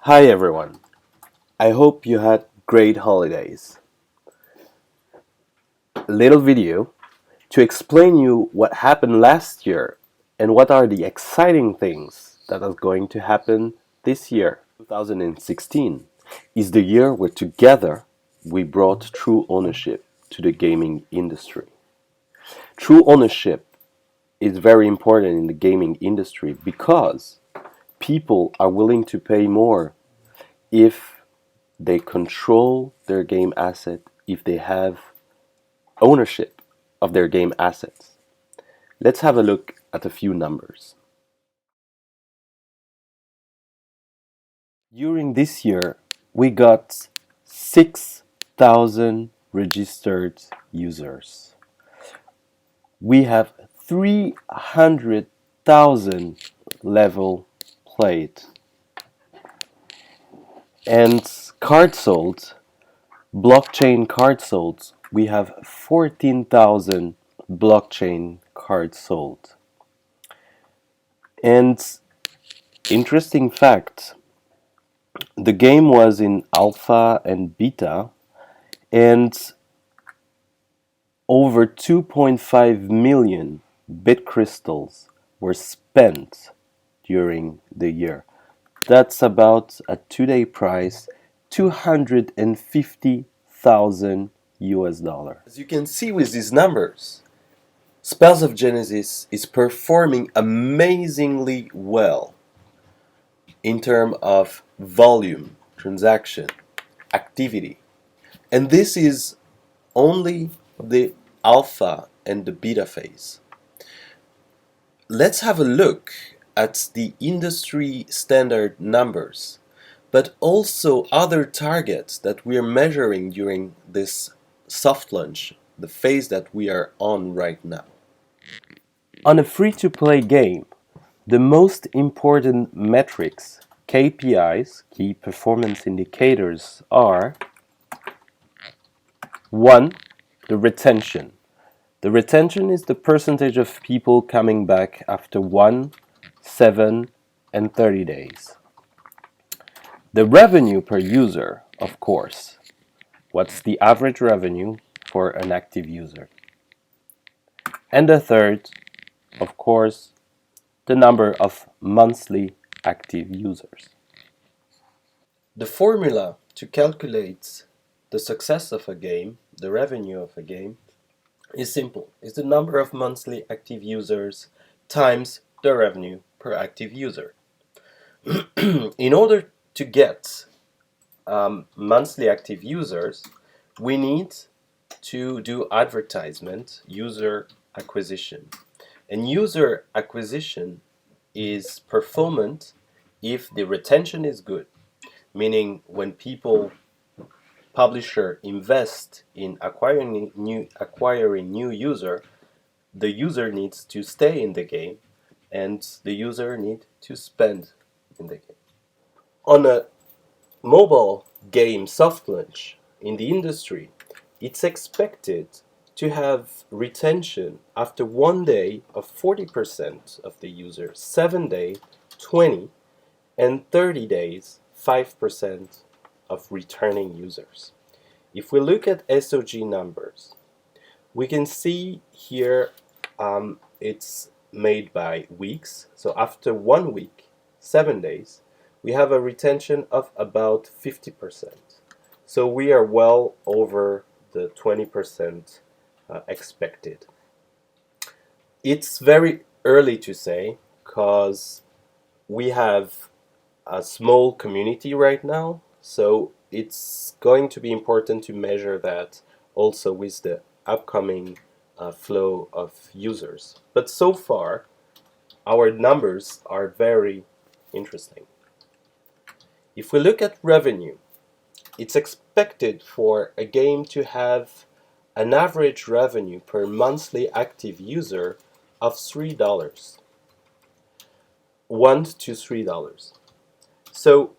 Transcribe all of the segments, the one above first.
Hi everyone. I hope you had great holidays. A little video to explain you what happened last year and what are the exciting things that are going to happen this year. 2016 is the year where together we brought true ownership to the gaming industry. True ownership is very important in the gaming industry because people are willing to pay more if they control their game asset, if they have ownership of their game assets. Let's have a look at a few numbers. During this year, we got 6,000 registered users. We have 300,000 level played. And cards sold, blockchain cards sold, we have 14,000 blockchain cards sold. And interesting fact, the game was in alpha and beta, and over 2.5 million bit crystals were spent during the year. That's about a today price, 250,000 US dollars. As you can see with these numbers, Spells of Genesis is performing amazingly well in terms of volume, transaction, activity. And this is only the alpha and the beta phase. Let's have a look at the industry standard numbers, but also other targets that we are measuring during this soft launch, the phase that we are on right now. On a free-to-play game, the most important metrics, KPIs, key performance indicators, are 1. The retention. The retention is the percentage of people coming back after 1, 7, and 30 days. The revenue per user, of course. What's the average revenue for an active user? And the third, of course, the number of monthly active users. The formula to calculate the success of a game, the revenue of a game, is simple. It's the number of monthly active users times the revenue per active user. In order to get monthly active users, we need to do advertisement, user acquisition. And user acquisition is performant if the retention is good, meaning when publisher invest in acquiring new user, the user needs to stay in the game and the user need to spend in the game. On a mobile game soft launch in the industry, it's expected to have retention after 1 day of 40% of the users, 7 days 20, and 30 days 5% of returning users. If we look at SOG numbers, we can see here it's made by weeks. So after 1 week, 7 days, we have a retention of about 50%. So we are well over the 20% expected. It's very early to say because we have a small community right now, so it's going to be important to measure that also with the upcoming flow of users. But so far, our numbers are very interesting. If we look at revenue, it's expected for a game to have an average revenue per monthly active user of $3, $1 to $3. So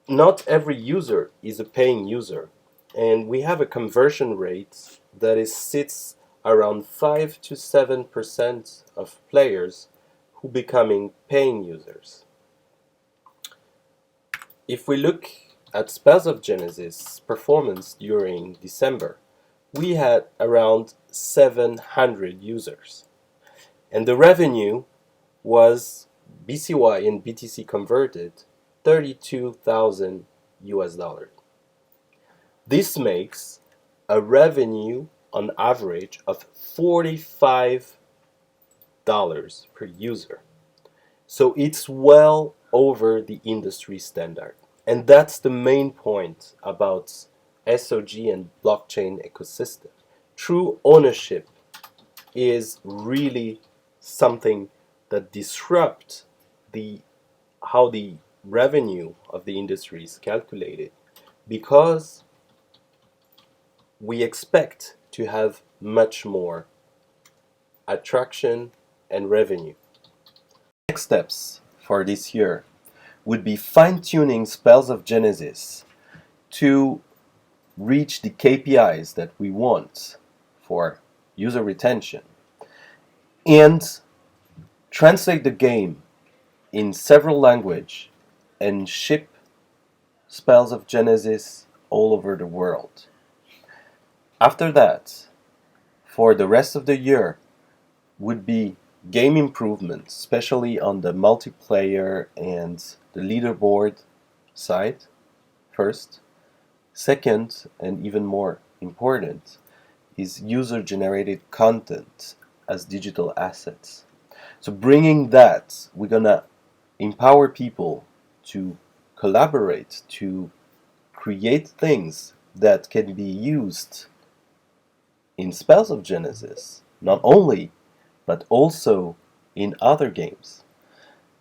not every user is a paying user, and we have a conversion rate that sits around 5 to 7% of players who becoming paying users. If we look at Spells of Genesis performance during December, we had around 700 users. And the revenue was BCY and BTC converted 32,000 US dollars. This makes a revenue on average of $45 per user. So it's well over the industry standard. And that's the main point about SOG and blockchain ecosystem. True ownership is really something that disrupts how the revenue of the industry is calculated, because we expect to have much more attraction and revenue. Next steps for this year would be fine-tuning Spells of Genesis to reach the KPIs that we want for user retention, and translate the game in several languages and ship Spells of Genesis all over the world. After that, for the rest of the year, would be game improvements, especially on the multiplayer and the leaderboard side, first. Second, and even more important, is user-generated content as digital assets. So bringing that, we're gonna empower people to collaborate, to create things that can be used in Spells of Genesis, not only, but also in other games.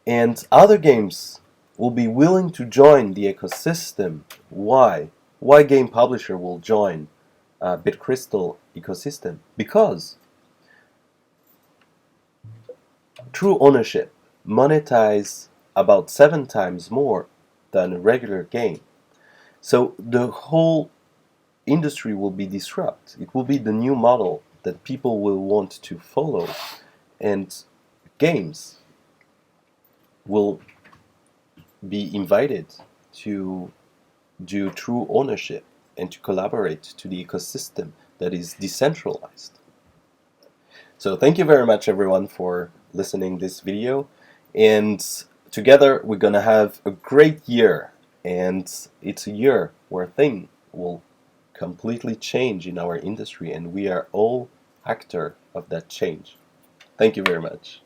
And other games will be willing to join the ecosystem. Why? Why game publisher will join BitCrystal ecosystem? Because true ownership monetize about 7 times more than a regular game. So the whole industry will be disrupted. It will be the new model that people will want to follow, and games will be invited to do true ownership and to collaborate to the ecosystem that is decentralized. So thank you very much everyone for listening this video, and together we're gonna have a great year, and it's a year where things will completely change in our industry, and we are all actor of that change. Thank you very much.